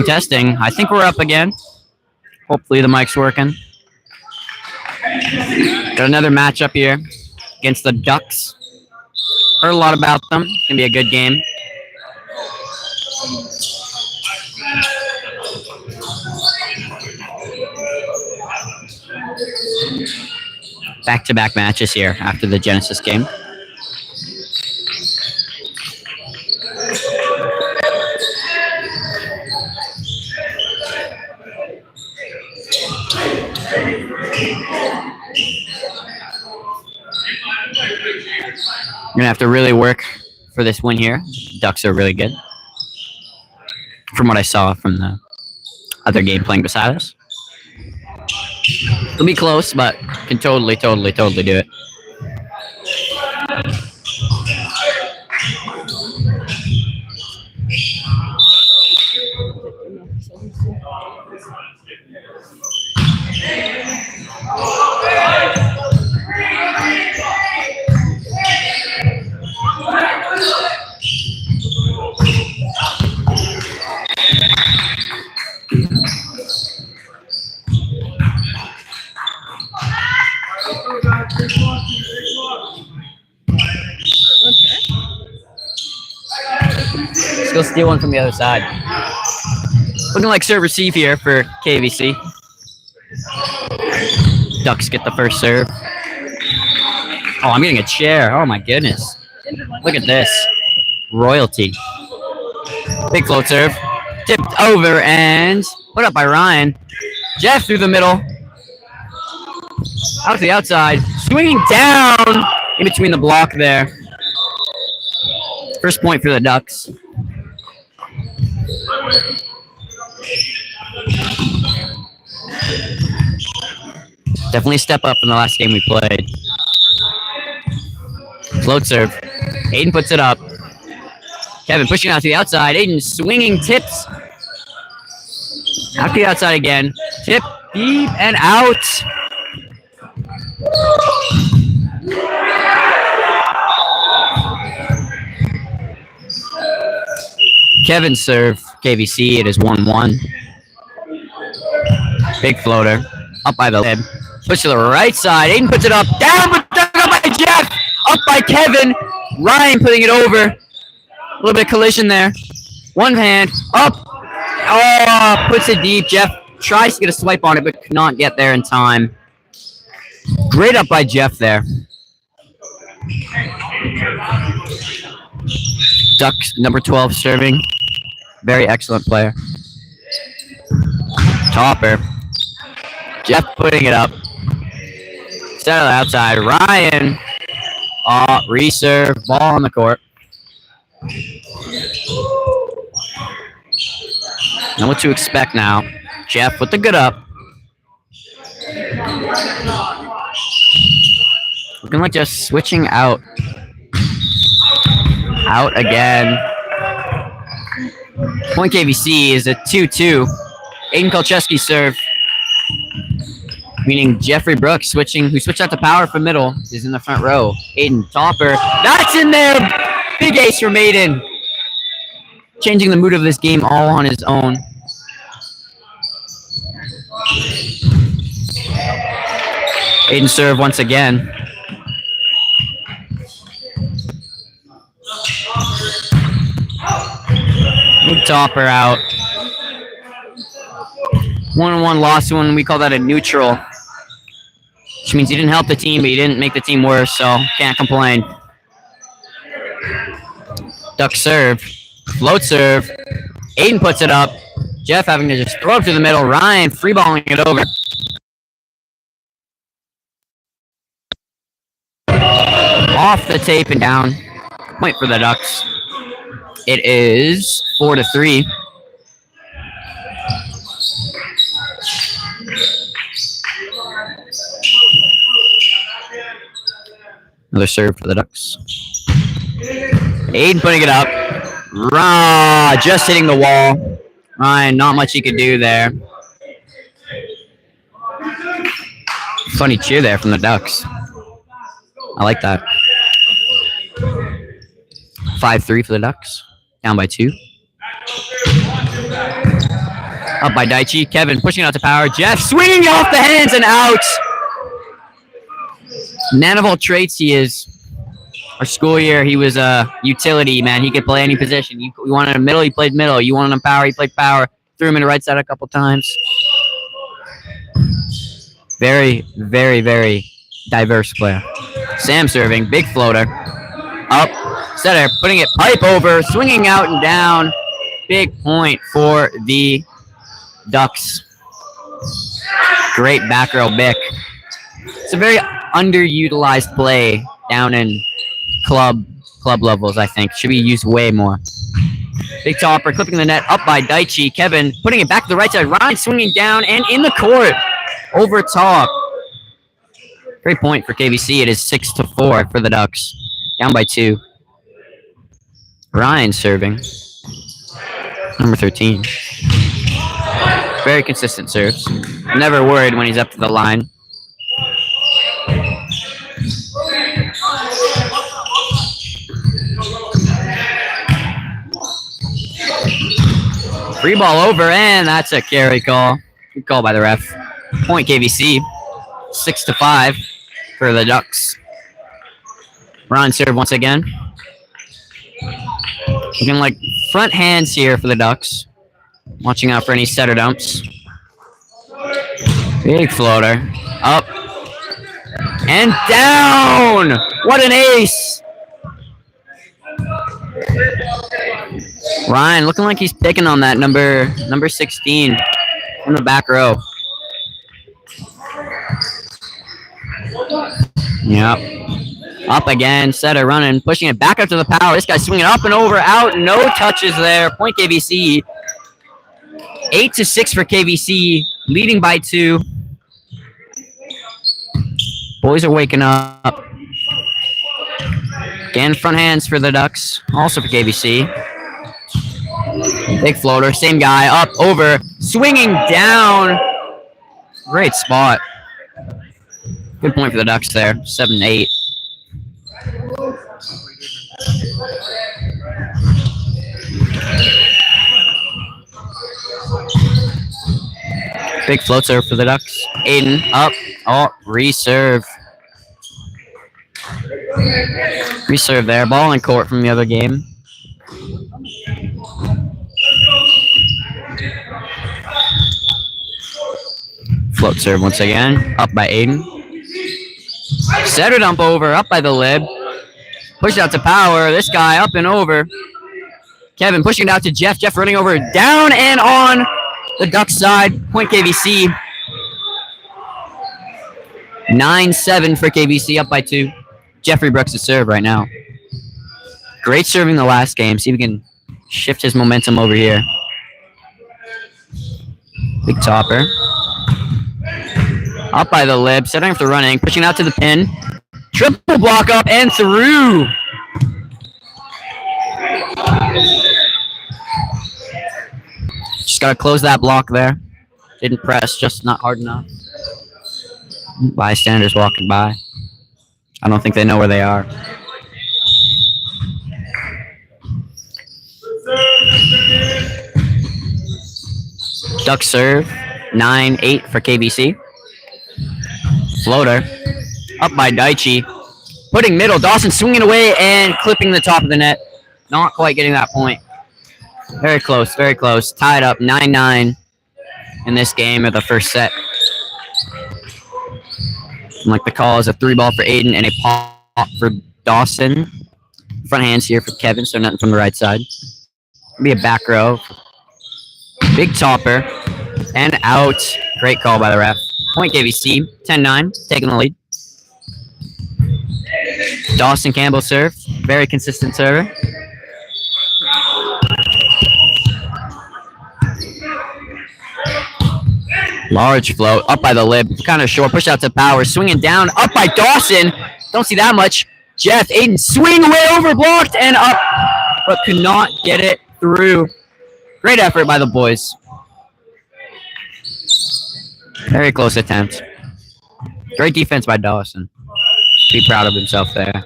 Testing, testing. I think we're up again. Hopefully the mic's working. Got another matchup here against the Ducks. Heard a lot about them. It's going to be a good game. Back-to-back matches here after the Genesis game. We're gonna have to really work for this win here. Ducks are really good, from what I saw from the other game playing beside us. It'll be close, but can totally do it. Let's go steal one from the other side. Looking like serve receive here for KVC. Ducks get the first serve. Oh, I'm getting a chair. Oh my goodness. Look at this. Royalty. Big float serve. Tipped over and put up by Ryan. Jeff through the middle. Out to the outside. Swinging down in between the block there. First point for the Ducks. Definitely a step up from the last game we played. Float serve. Aiden puts it up. Kevin pushing out to the outside. Aiden swinging tips. Out to the outside again. Tip, deep, and out. Kevin's serve, KVC, it is 1-1. Big floater, up by the lid. Push to the right side. Aiden puts it up. Down, but dug up by Jeff. Up by Kevin. Ryan putting it over. A little bit of collision there. One hand, up. Oh, puts it deep. Jeff tries to get a swipe on it, but could not get there in time. Great up by Jeff there. Ducks, number 12 serving. Very excellent player. Topper. Jeff putting it up. Instead of the outside. Ryan. Reserve. Ball on the court. Know what to expect now. Jeff with the good up. Looking like just switching out. Out again. Point KVC is a 2-2. Aiden Kolcheski serve. Meaning Jeffrey Brooks, who switched out to power from middle, is in the front row. Aiden Topper. That's in there! Big ace from Aiden. Changing the mood of this game all on his own. Aiden serve once again. Big Topper out. 1-1 lost one. We call that a neutral. Which means he didn't help the team, but he didn't make the team worse, so can't complain. Duck serve. Float serve. Aiden puts it up. Jeff having to just throw it to the middle. Ryan freeballing it over. Off the tape and down. Point for the Ducks. It is 4-3. Another serve for the Ducks. Aiden putting it up. Just hitting the wall. Ryan, not much he could do there. Funny cheer there from the Ducks. I like that. 5-3 for the Ducks. Down by 2. Up by Daichi. Kevin pushing out to power. Jeff swinging off the hands and out. Man of all traits he is. Our school year, he was a utility, man. He could play any position. You wanted him middle, he played middle. You wanted him power, he played power. Threw him in the right side a couple times. Very, very, very diverse player. Sam serving, big floater. Up, setter, putting it pipe over, swinging out and down. Big point for the Ducks. Great back row Bick. It's a very underutilized play down in club levels, I think. Should be used way more. Big topper, clipping the net up by Daichi. Kevin putting it back to the right side. Ryan swinging down and in the court. Over top. Great point for KVC. It is 6-4 for the Ducks. Down by 2. Ryan serving. Number 13. Very consistent serves. Never worried when he's up to the line. Free ball over, and that's a carry call. Good call by the ref. Point KVC. 6-5 for the Ducks. Ron serve once again. Looking like front hands here for the Ducks. Watching out for any setter dumps. Big floater. Up. And down! What an ace! Ryan looking like he's picking on that number 16 from the back row. Yep. Up again, setter running, pushing it back up to the power. This guy's swinging up and over, out, no touches there. Point KVC. 8-6 for KVC, leading by 2. Boys are waking up. Again, front hands for the Ducks, also for KVC. Big floater, same guy, up, over, swinging down. Great spot. Good point for the Ducks there, 7-8. Big float serve for the Ducks. Aiden up. Oh, reserve. Reserve there. Ball in court from the other game. Float serve once again. Up by Aiden. Setter dump over. Up by the lib. Push out to power. This guy up and over. Kevin pushing it out to Jeff. Jeff running over. Down and on the Ducks side. Point KVC. 9-7 for KVC. Up by 2. Jeffrey Brooks to serve right now. Great serving the last game. See if we can shift his momentum over here. Big topper. Up by the lib. Setting after running. Pushing out to the pin. Triple block up and through. Just got to close that block there. Didn't press. Just not hard enough. Bystanders walking by. I don't think they know where they are. Duck serve. 9-8 for KVC. Floater. Up by Daichi. Putting middle. Dawson swinging away and clipping the top of the net. Not quite getting that point. Very close. Very close. Tied up 9-9 in this game of the first set. And like the call is a 3-ball for Aiden and a pop for Dawson. Front hands here for Kevin, so nothing from the right side. Be a back row. Big topper. And out. Great call by the ref. Point KVC. 10-9. Taking the lead. Dawson Campbell serve. Very consistent server. Large float. Up by the lib. Kind of short. Push out to power. Swinging down. Up by Dawson. Don't see that much. Jeff Aiden swing away over. Blocked and up. But could not get it through. Great effort by the boys. Very close attempt. Great defense by Dawson. Be proud of himself there.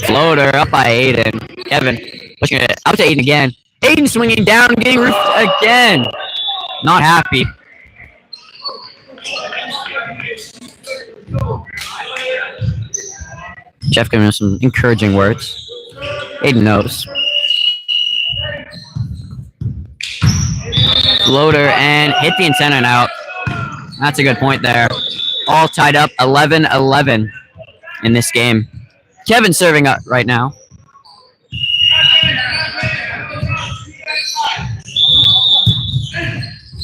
Floater up by Aiden. Kevin pushing it out to Aiden again. Aiden swinging down, getting roofed again. Not happy. Jeff giving him some encouraging words. Aiden knows. Floater and hit the antenna and out. That's a good point there. All tied up 11-11 in this game. Kevin serving up right now.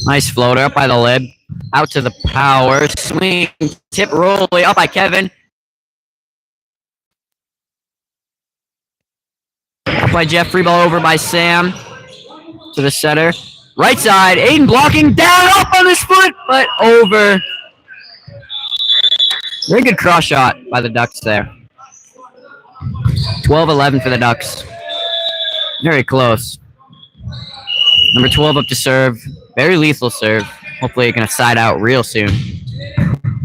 Nice floater up by the lid. Out to the power. Swing. Tip roll up by Kevin. Up by Jeff. Free ball over by Sam. To the setter. Right side. Aiden blocking. Down. Up on his foot. But over. Very good cross shot by the Ducks there. 12-11 for the Ducks. Very close. Number 12 up to serve. Very lethal serve. Hopefully going to side out real soon.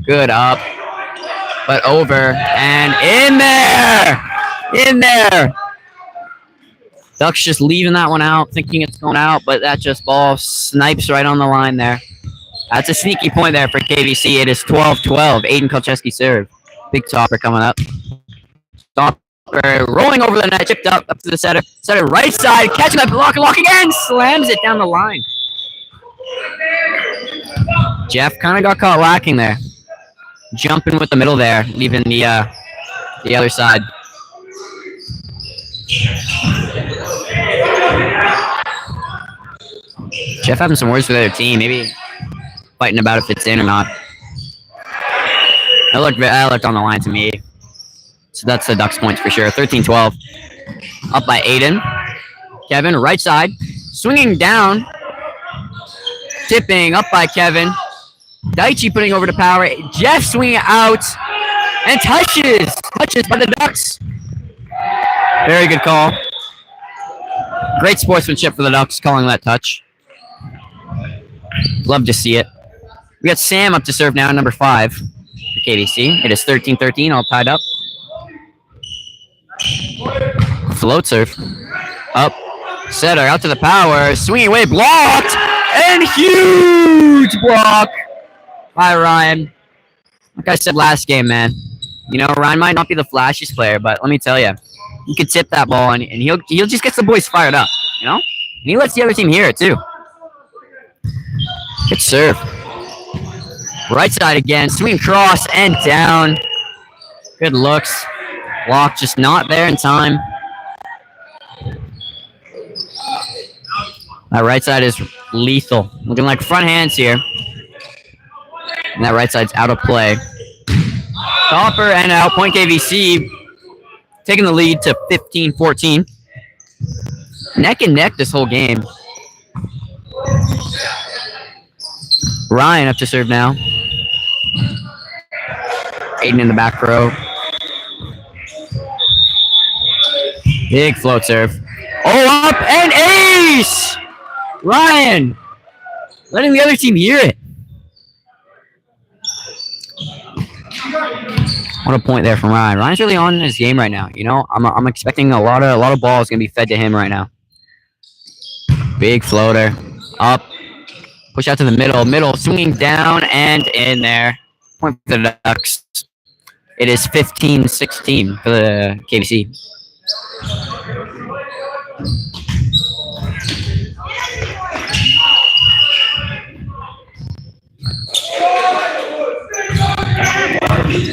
Good up. But over. And in there! In there! Ducks just leaving that one out, thinking it's going out, but that just ball snipes right on the line there. That's a sneaky point there for KVC. It is 12-12. Aiden Kolcheski serve. Big topper coming up. Topper rolling over the net, chipped up to the setter. Setter right side, catching that block again, slams it down the line. Jeff kind of got caught lacking there. Jumping with the middle there, leaving the other side. Jeff having some words for the other team. Maybe fighting about if it's in or not. That looked on the line to me. So that's the Ducks points for sure. 13-12. Up by Aiden. Kevin, right side. Swinging down. Tipping up by Kevin. Daichi putting over to power. Jeff swinging out. And touches. Touches by the Ducks. Very good call. Great sportsmanship for the Ducks calling that touch. Love to see it. We got Sam up to serve now, number 5 for KVC. It is 13-13, all tied up. Float serve. Up. Setter out to the power. Swinging away. Blocked. And huge block by Ryan. Like I said last game, man. You know, Ryan might not be the flashiest player, but let me tell you, he could tip that ball and he'll just get the boys fired up, you know? And he lets the other team hear it too. Good serve. Right side again. Swing cross and down. Good looks. Block just not there in time. That right side is lethal. Looking like front hands here. And that right side's out of play. Topper and out. Point KVC. Taking the lead to 15-14. Neck and neck this whole game. Ryan up to serve now. Aiden in the back row. Big float serve. Oh, up and ace! Ryan letting the other team hear it. What a point there from Ryan. Ryan's really on in his game right now. You know, I'm expecting a lot of balls gonna be fed to him right now. Big floater. Up. Push out to the middle, swinging down and in there. Point for the Ducks. It is 15-16 for the KVC.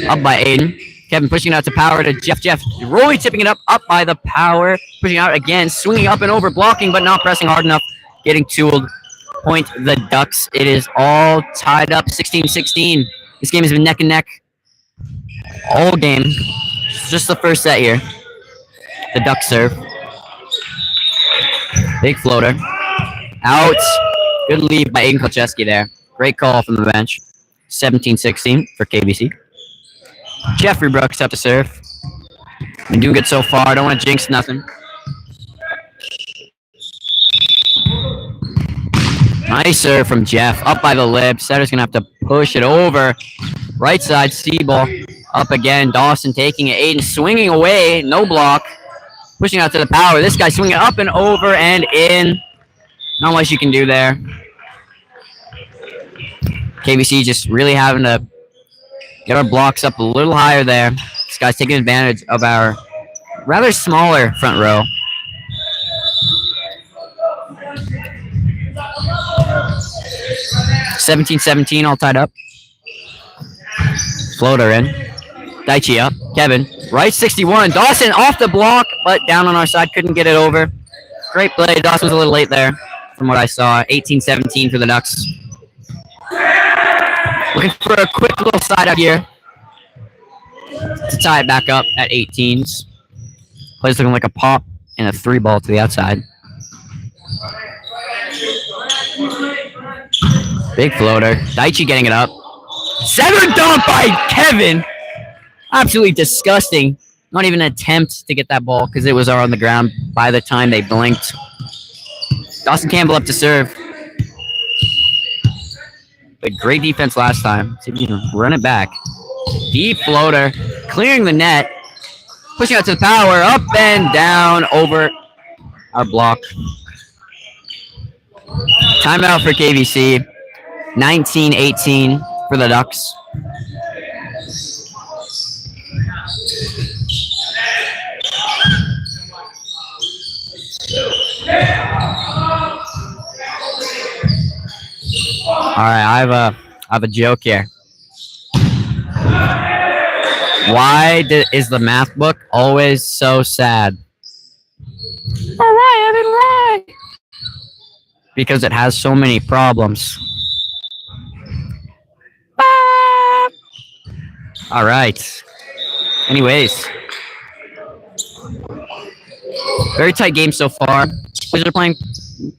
Up by Aiden. Kevin pushing it out to power to Jeff. Jeff rolling, tipping it up by the power. Pushing out again, swinging up and over, blocking, but not pressing hard enough. Getting tooled. Point the Ducks. It is all tied up 16-16. This game has been neck and neck all game. It's just the first set here. The Ducks serve. Big floater. Out. Good lead by Aiden Kolcheski there. Great call from the bench. 17-16 for KVC. Jeffrey Brooks up to serve. Been doing good so far. I don't want to jinx nothing. Nice serve from Jeff. Up by the lip. Setter's going to have to push it over. Right side, C-ball. Up again. Dawson taking it. Aiden swinging away. No block. Pushing out to the power. This guy swinging up and over and in. Not much you can do there. KVC just really having to get our blocks up a little higher there. This guy's taking advantage of our rather smaller front row. (17-17), all tied up. Floater in. Daichi up. Kevin. Right 61. Dawson off the block, but down on our side. Couldn't get it over. Great play. Dawson was a little late there from what I saw. (18-17) for the Ducks. Looking for a quick little side out here to tie it back up at 18s. Play's looking like a pop and a 3-ball to the outside. Big floater. Daichi getting it up. Severed dump by Kevin. Absolutely disgusting. Not even an attempt to get that ball because it was on the ground by the time they blinked. Dawson Campbell up to serve. But great defense last time. See if you can run it back. Deep floater. Clearing the net. Pushing out to the power. Up and down over our block. Timeout for KVC. 19-18 for the Ducks. All right, I have a joke here. Why is the math book always so sad? Why, Evan? Why? Because it has so many problems. All right. Anyways, very tight game so far. Boys are playing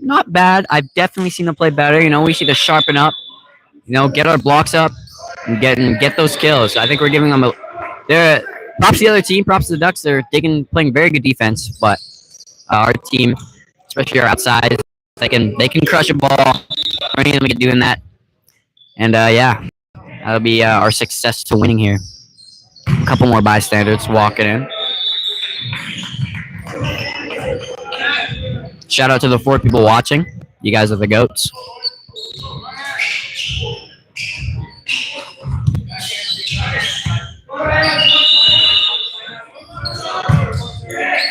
not bad. I've definitely seen them play better. You know, we should just sharpen up. You know, get our blocks up and get those kills. I think we're giving them they're props to the other team. Props to the Ducks. They're playing very good defense, but our team, especially our outside, they can crush a ball. Any of them can doing that, and yeah. That'll be our success to winning here. A couple more bystanders walking in. Shout out to the 4 people watching. You guys are the GOATs.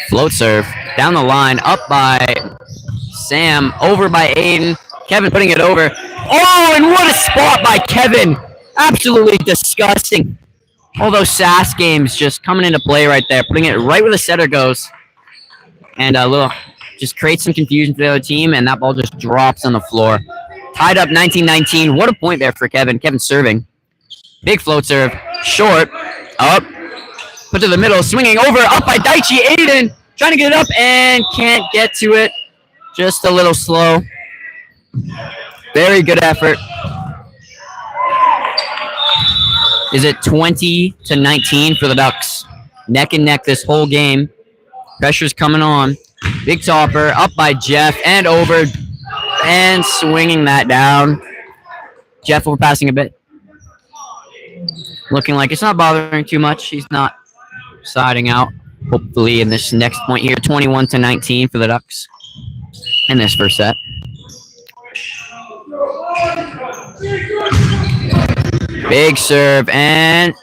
Float serve. Down the line. Up by Sam. Over by Aiden. Kevin putting it over. Oh, and what a spot by Kevin. Absolutely disgusting. All those SAS games just coming into play right there, putting it right where the setter goes, and just creates some confusion for the other team, and that ball just drops on the floor. Tied up 19-19. What a point there for Kevin. Kevin serving. Big float serve. Short. Up. Put to the middle. Swinging over. Up by Daichi. Aiden trying to get it up and can't get to it. Just a little slow. Very good effort. Is it 20-19 for the Ducks? Neck and neck this whole game. Pressure's coming on. Big topper up by Jeff and over and swinging that down. Jeff overpassing a bit. Looking like it's not bothering too much. He's not siding out. Hopefully in this next point here, 21-19 for the Ducks in this first set. Big serve and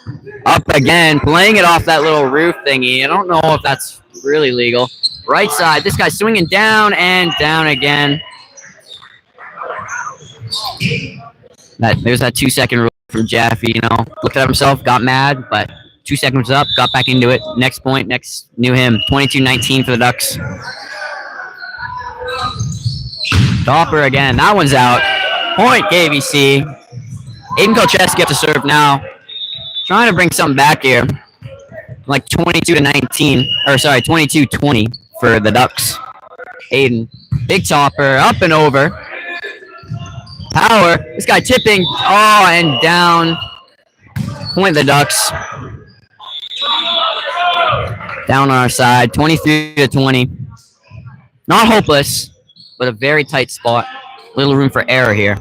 up again, playing it off that little roof thingy. I don't know if that's really legal. Right side, this guy's swinging down and down again. There's that 2-second rule from Jeff. You know, looked at himself, got mad, but 2 seconds up, got back into it. Next point, knew him. 22-19 for the Ducks. Topper again, that one's out. Point KVC. Aiden Kolcheski up to serve now. Trying to bring something back here. Like 22-19. Or sorry, 22-20 for the Ducks. Aiden. Big topper. Up and over. Power. This guy tipping. Oh, and down. Point the Ducks. Down on our side. 23-20. Not hopeless, but a very tight spot. Little room for error here.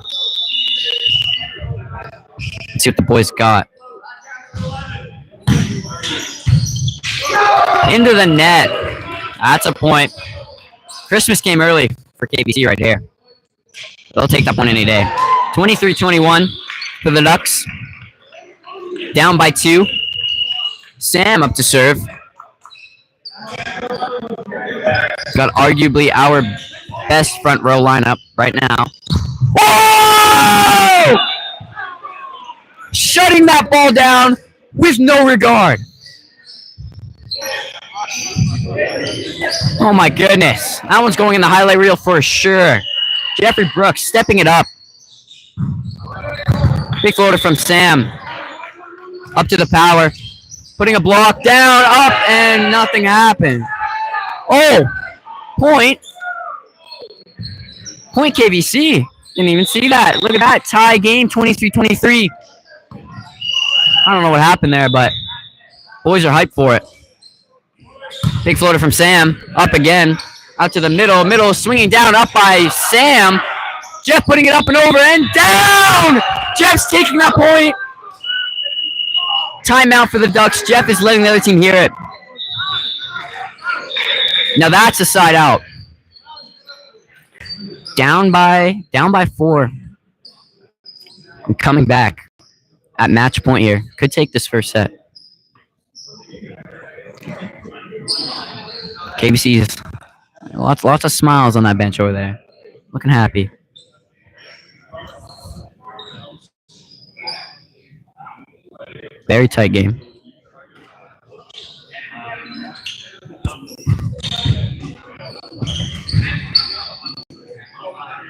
Let's see what the boys got. Into the net. That's a point. Christmas came early for KVC right here. They'll take that one any day. 23-21 for the Ducks. Down by 2. Sam up to serve. Got arguably our best front row lineup right now. Whoa! Shutting that ball down with no regard. Oh my goodness. That one's going in the highlight reel for sure. Jeffrey Brooks stepping it up. Big floater from Sam. Up to the power. Putting a block down, up, and nothing happened. Oh, point. Point KVC. Didn't even see that. Look at that. Tie game, 23-23. I don't know what happened there, but boys are hyped for it. Big floater from Sam. Up again. Out to the middle. Middle swinging down. Up by Sam. Jeff putting it up and over and down. Jeff's taking that point. Timeout for the Ducks. Jeff is letting the other team hear it. Now that's a side out. Down by 4. I'm coming back at match point here. Could take this first set. KBC's lots of smiles on that bench over there. Looking happy. Very tight game.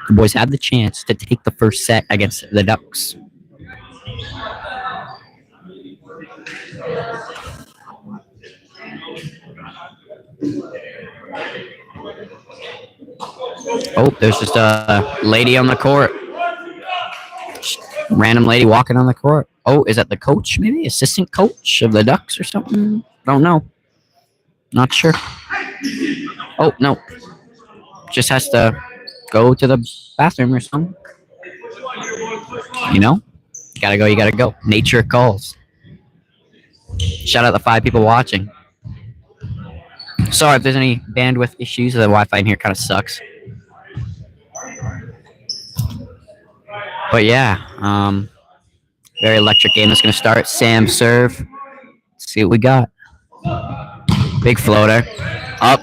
The boys had the chance to take the first set against the Ducks. Oh, there's just a lady on the court. Random lady walking on the court. Oh, is that the coach, maybe? Assistant coach of the Ducks or something? Don't know. Not sure. Oh, no. Just has to go to the bathroom or something. You know? You gotta go. Nature calls. Shout out the 5 people watching. Sorry if there's any bandwidth issues. The Wi-Fi in here kind of sucks. But yeah, very electric game that's going to start. Sam serve. Let's see what we got. Big floater. Up.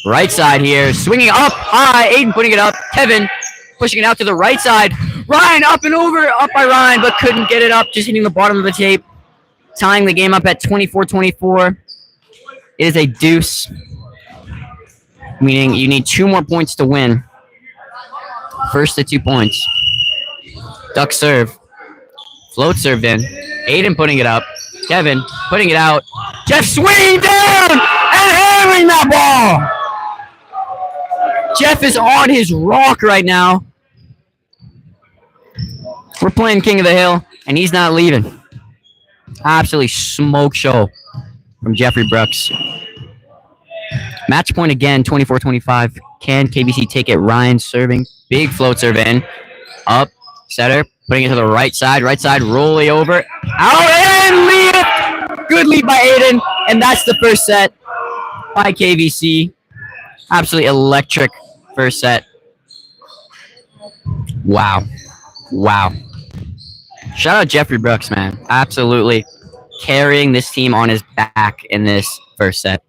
Right side here. Swinging up high. Aiden putting it up. Kevin pushing it out to the right side. Ryan up and over. Up by Ryan, but couldn't get it up. Just hitting the bottom of the tape. Tying the game up at 24-24. It is a deuce. Meaning you need 2 more points to win. First to 2 points. Duck serve. Float served in. Aiden putting it up. Kevin putting it out. Jeff swinging down and hammering that ball. Jeff is on his rock right now. We're playing King of the Hill, and he's not leaving. Absolutely smoke show from Jeffrey Brooks. Match point again, 24-25. Can KBC take it? Ryan serving. Big float serve in. Up. Setter. Putting it to the right side. Right side. Rolling over. Out and lead. Good lead by Aiden. And that's the first set by KVC. Absolutely electric first set. Wow. Wow. Shout out Jeffrey Brooks, man. Absolutely carrying this team on his back in this first set.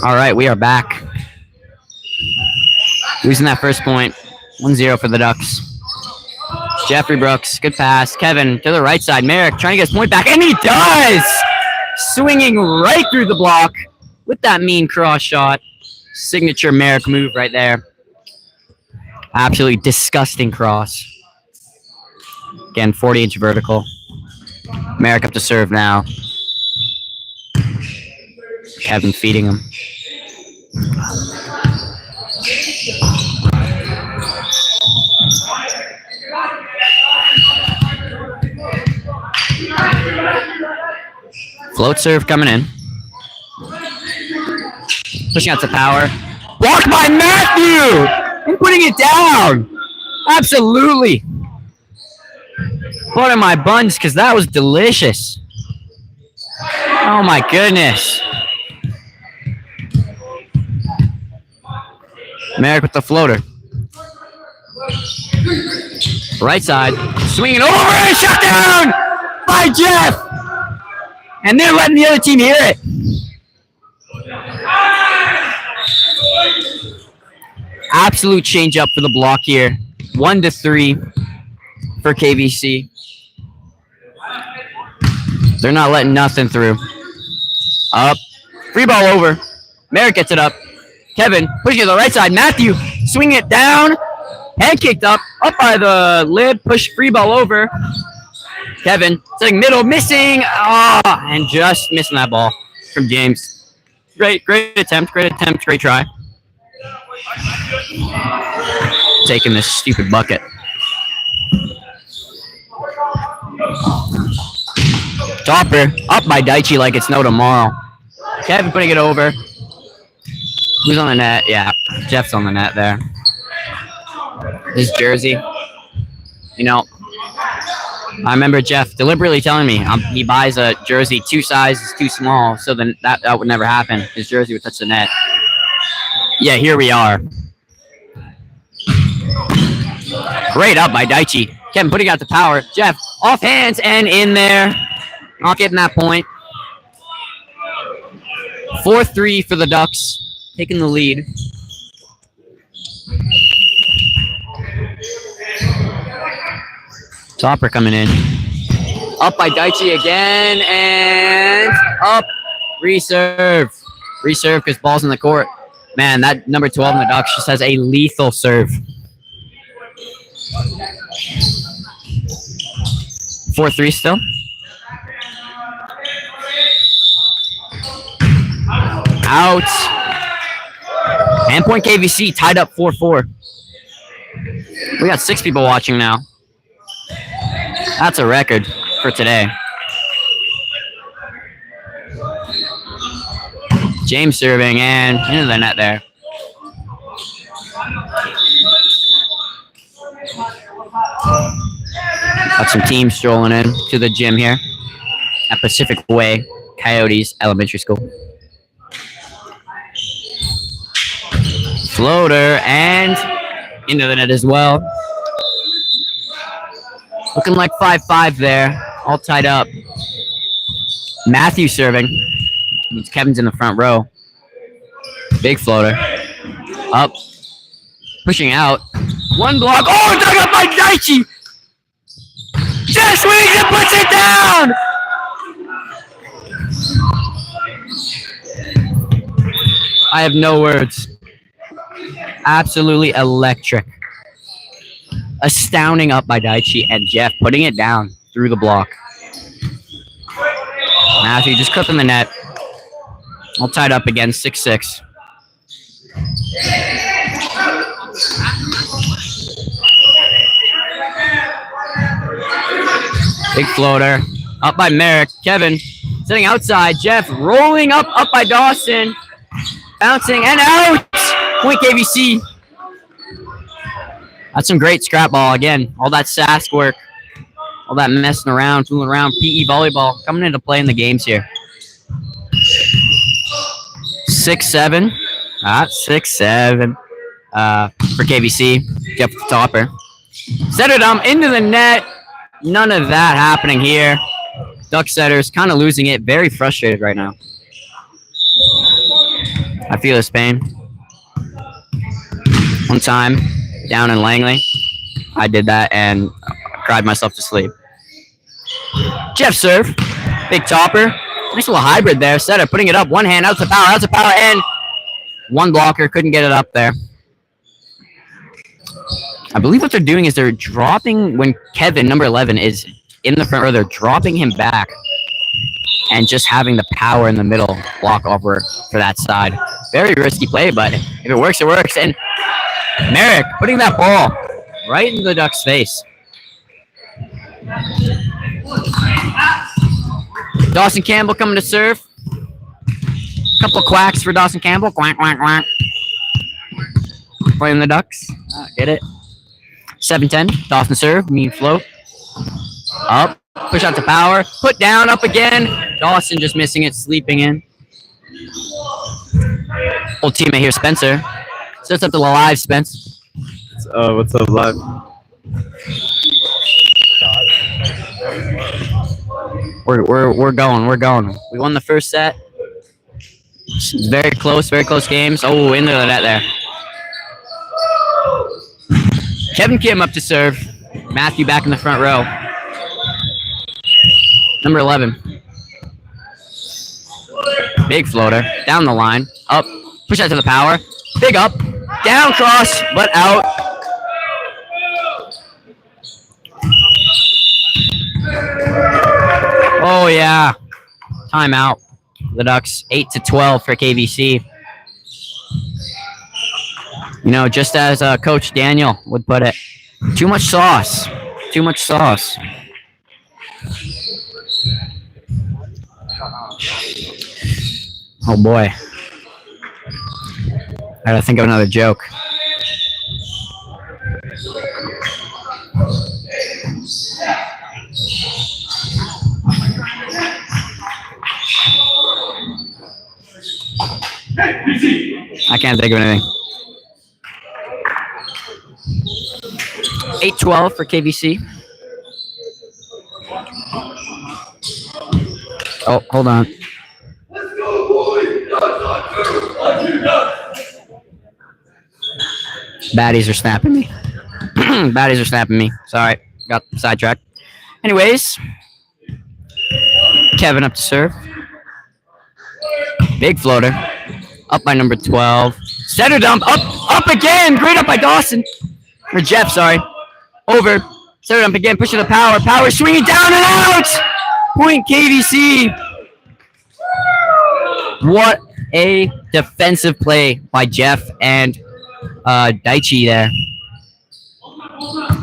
All right, we are back. Losing that first point. 1-0 for the Ducks. Jeffrey Brooks, good pass. Kevin to the right side. Merrick trying to get his point back, and he does! Swinging right through the block with that mean cross shot. Signature Merrick move right there. Absolutely disgusting cross. Again, 40-inch vertical. Merrick up to serve now. Kevin feeding him. Float serve coming in. Pushing out to power. Blocked by Matthew! And putting it down! Absolutely! Put in my buns because that was delicious. Oh my goodness. Merrick with the floater. Right side. Swinging over and shut down by Jeff! And they're letting the other team hear it. Absolute change up for the block here. 1-3 for KVC. They're not letting nothing through. Up. Free ball over. Merrick gets it up. Kevin pushing to the right side. Matthew swinging it down. Hand kicked up. Up by the lid. Push free ball over. Kevin setting middle. Missing. And just missing that ball from James. Great attempt. Great try. Taking this stupid bucket. Topper up by Daichi like it's no tomorrow. Kevin putting it over. Who's on the net? Yeah, Jeff's on the net there. His jersey. You know, I remember Jeff deliberately telling me he buys a jersey 2 sizes too small, so then that would never happen. His jersey would touch the net. Yeah, here we are. Great up by Daichi. Kevin putting out the power. Jeff off hands and in there. Not getting that point. 4-3 for the Ducks. Taking the lead. Topper coming in. Up by Daichi again. And up. Reserve. Reserve because ball's in the court. Man, that number 12 in the Ducks just has a lethal serve. 4-3 still. Out. And point KVC tied up 4-4. We got 6 people watching now. That's a record for today. James serving and into the net there. Got some teams strolling in to the gym here at Pacific Way, Coyotes Elementary School. Floater and into the net as well. Looking like 5-5 there, all tied up. Matthew serving. Kevin's in the front row. Big floater. Up. Pushing out. One block. Oh, dug up by Daichi! Just swings and puts it down! I have no words. Absolutely electric. Astounding up by Daichi and Jeff putting it down through the block. Matthew just clipping the net. All tied up again, 6-6. Big floater. Up by Merrick. Kevin sitting outside. Jeff rolling up by Dawson. Bouncing and out. Point KVC. That's some great scrap ball again. All that sass work. All that messing around, fooling around. PE volleyball coming into play in the games here. 6-7. 6-7 for KVC. Jeff the topper. Set it into the net. None of that happening here. Duck setters kind of losing it. Very frustrated right now. I feel his pain. One time, down in Langley, I did that and cried myself to sleep. Jeff serve. Big topper. Nice little hybrid there. Setter putting it up. One hand, out to power, and one blocker. Couldn't get it up there. I believe what they're doing is they're dropping when Kevin, number 11, is in the front row. They're dropping him back and just having the power in the middle block over for that side. Very risky play, but if it works, it works. And Merrick putting that ball right into the Ducks' face. Dawson Campbell coming to serve. Couple quacks for Dawson Campbell. Quack, quack, quack. Playing the Ducks. Get it. 7-10. Dawson serve. Mean float. Up. Push out to power. Put down. Up again. Dawson just missing it. Sleeping in. Old teammate here, Spencer. Sets up the live, Spence. What's up, live? We're going. We won the first set. Very close games. Oh, into the net there. Kevin Kim up to serve. Matthew back in the front row. Number 11. Big floater. Down the line. Up. Push out to the power. Big up. Down cross, but out. Oh, yeah. Timeout. The Ducks, 8-12 for KVC. You know, just as Coach Daniel would put it, too much sauce. Too much sauce. Oh, boy. I gotta think of another joke. I can't think of anything. 8-12 for KVC. Oh, hold on. Let's go, boys! Baddies are snapping me. Baddies are snapping me. Sorry, got sidetracked. Anyways, Kevin up to serve. Big floater. Up by number 12. Center dump. Up again. Great up by Dawson. Or Jeff, sorry. Over. Center dump again. Push to the power. Power swinging down and out. Point KVC. What a defensive play by Jeff and Daichi there.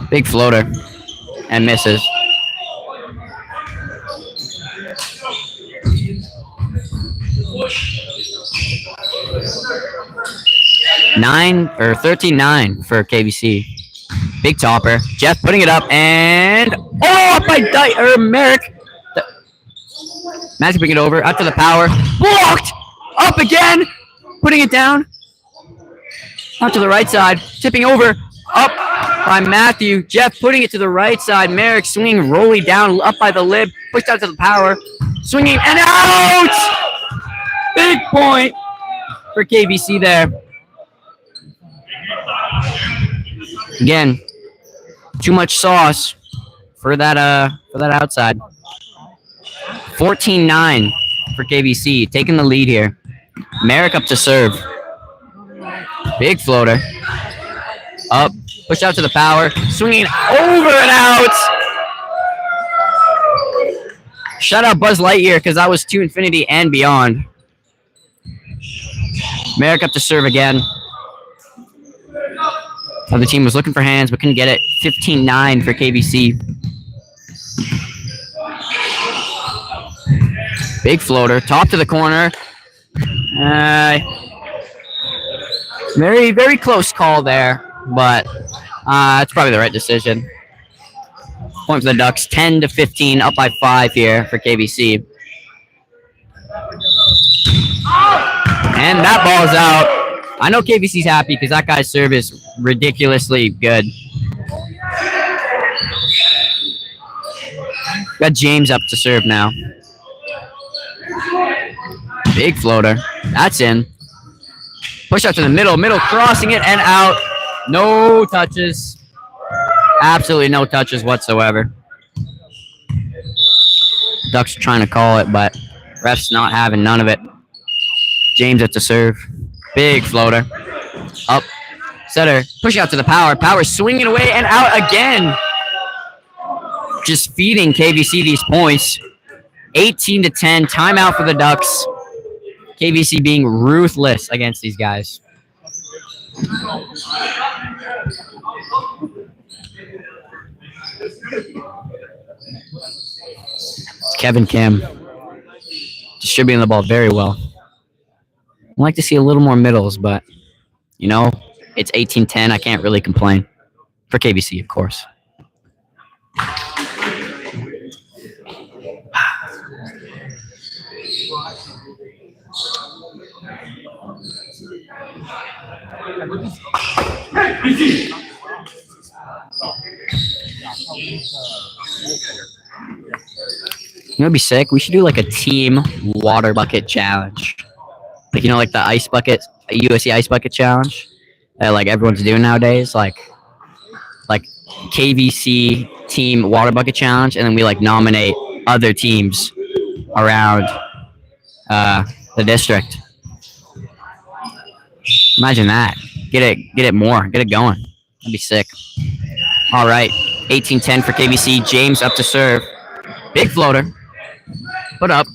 Big floater. And misses. 13-9 for KVC. Big topper. Jeff putting it up and up by Merrick. Matthew putting it over out to the power. Blocked. Up again. Putting it down. Out to the right side. Tipping over. Up by Matthew. Jeff putting it to the right side. Merrick swinging, rolling down up by the lip. Pushed out to the power. Swinging and out. Big point for KVC there. Again, too much sauce for that outside. 14-9 for KVC, taking the lead here. Merrick up to serve. Big floater. Up, push out to the power, swinging over and out. Shout out Buzz Lightyear because that was to infinity and beyond. Merrick up to serve again. Other team was looking for hands, but couldn't get it. 15-9 for KVC. Big floater, top to the corner. Very, very close call there, but it's probably the right decision. Point for the Ducks, 10-15, up by 5 here for KVC. And that ball's out. I know KVC's happy because that guy's serve is ridiculously good. Got James up to serve now. Big floater. That's in. Push out to the middle. Middle crossing it and out. No touches. Absolutely no touches whatsoever. Ducks trying to call it, but refs not having none of it. James at the serve. Big floater. Up. Setter. Pushing out to the power. Power swinging away and out again. Just feeding KVC these points. 18-10. Timeout for the Ducks. KVC being ruthless against these guys. Kevin Kim distributing the ball very well. I'd like to see a little more middles, but, you know, it's 18-10. I can't really complain. For KVC, of course. You know, it'd be sick. We should do like a team water bucket challenge. Like, you know, like the ice bucket, USC ice bucket challenge that like everyone's doing nowadays. Like KVC team water bucket challenge, and then we like nominate other teams around the district. Imagine that. Get it more. Get it going. That'd be sick. All right. 18-10 for KVC. James up to serve. Big floater. Put up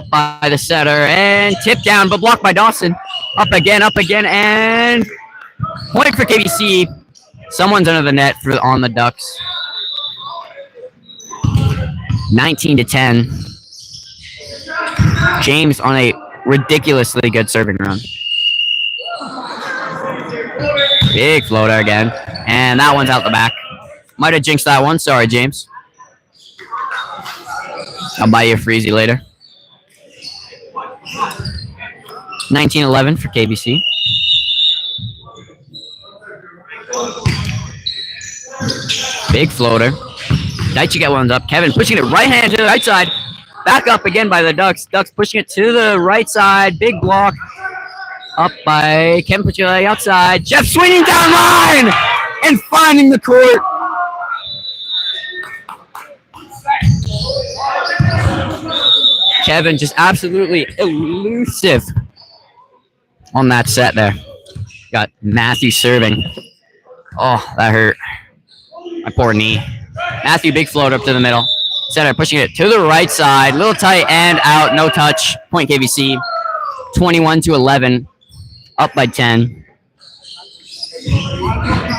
by the setter, and tip down, but blocked by Dawson. Up again, and point for KVC. Someone's under the net on the Ducks. 19-10. James on a ridiculously good serving run. Big floater again, and that one's out the back. Might have jinxed that one. Sorry, James. I'll buy you a freezy later. 19-11 for KVC. Big floater. Daichi get one up. Kevin pushing it right hand to the right side. Back up again by the Ducks. Ducks pushing it to the right side. Big block. Up by Kevin pushing it outside. Jeff swinging down line and finding the court. Kevin just absolutely elusive on that set there. Got Matthew serving. Oh, that hurt. My poor knee. Matthew, big float up to the middle. Center pushing it to the right side. Little tight and out. No touch. Point KVC. 21-11. Up by 10.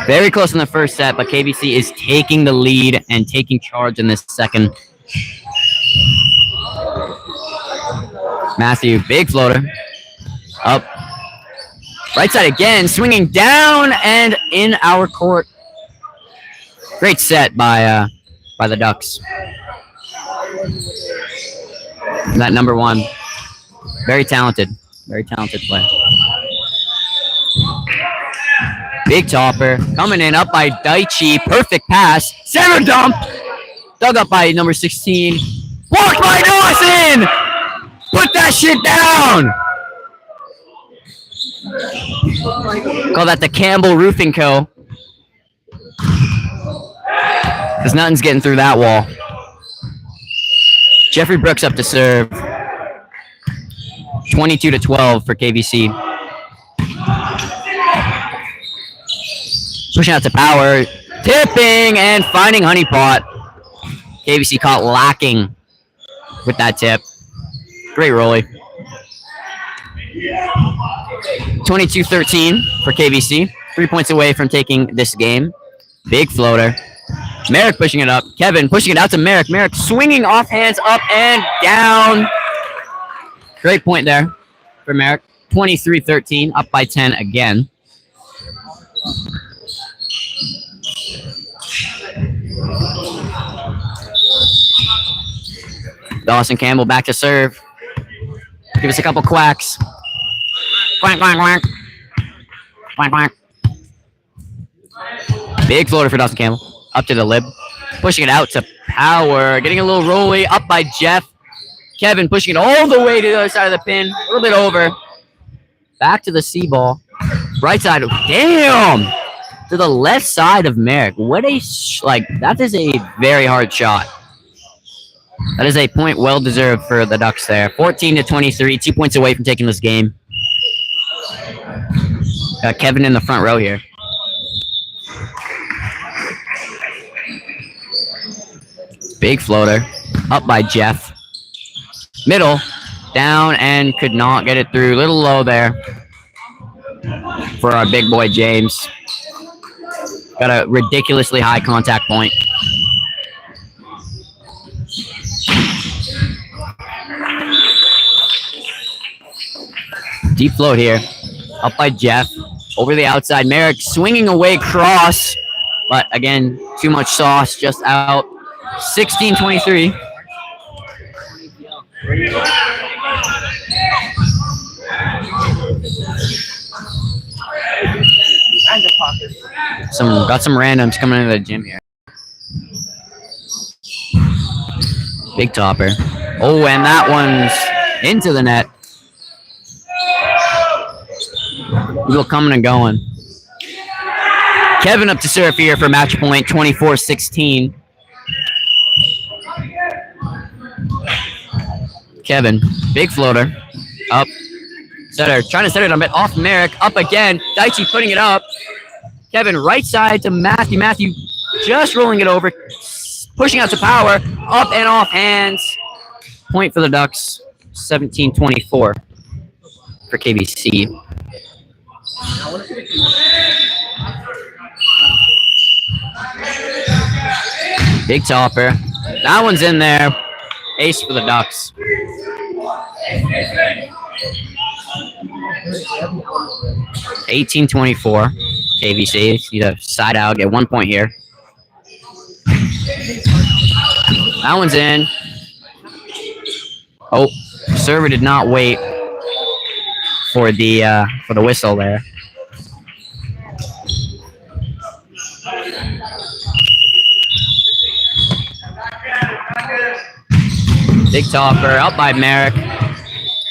Very close in the first set, but KVC is taking the lead and taking charge in this second. Matthew, big floater. Up. Right side again, swinging down and in our court. Great set by the Ducks. That number one. Very talented player. Big topper. Coming in, up by Daichi. Perfect pass. Center dump. Dug up by number 16. Blocked by Dawson! Put that shit down! Call that the Campbell Roofing Co. Because nothing's getting through that wall. Jeffrey Brooks up to serve. 22-12 for KVC. Pushing out to power. Tipping and finding Honey Pot. KVC caught lacking with that tip. Great rolly. 22-13 for KVC. 3 points away from taking this game. Big floater. Merrick pushing it up. Kevin pushing it out to Merrick. Merrick swinging off hands up and down. Great point there for Merrick. 23-13. Up by 10 again. Dawson Campbell back to serve. Give us a couple quacks. Quack, quack, quack. Quack, quack. Big floater for Dawson Campbell. Up to the lip. Pushing it out to power. Getting a little rolly. Up by Jeff. Kevin pushing it all the way to the other side of the pin. A little bit over. Back to the C ball. Right side. Damn! To the left side of Merrick. What a that is a very hard shot. That is a point well deserved for the Ducks there. 14-23, 2 points away from taking this game. Got Kevin in the front row here. Big floater. Up by Jeff. Middle. Down and could not get it through. Little low there for our big boy James. Got a ridiculously high contact point. Deep float here. Up by Jeff. Over the outside. Merrick swinging away cross. But again, too much sauce. Just out. 16-23. Got some randoms coming into the gym here. Big topper. Oh, and that one's into the net. People coming and going. Kevin up to serve here for match point, 24-16. Kevin, big floater. Up. Setter, trying to set it a bit off Merrick. Up again. Daichi putting it up. Kevin, right side to Matthew. Matthew just rolling it over. Pushing out to power. Up and off hands. Point for the Ducks. 17-24 for KVC. Big topper. That one's in there. Ace for the Ducks. 18-24. KVC. Need a side out. Get 1 point here. That one's in. Oh, server did not wait for the whistle there. Big topper up by Merrick.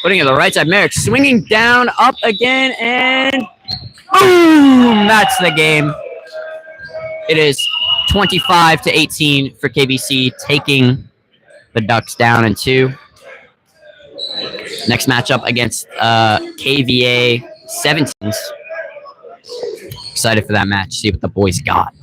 Putting it to the right side. Merrick swinging down, up again, and boom! That's the game. It is 25-18 for KVC, taking the Ducks down in 2. Next matchup against KVA 17s. Excited for that match. See what the boys got.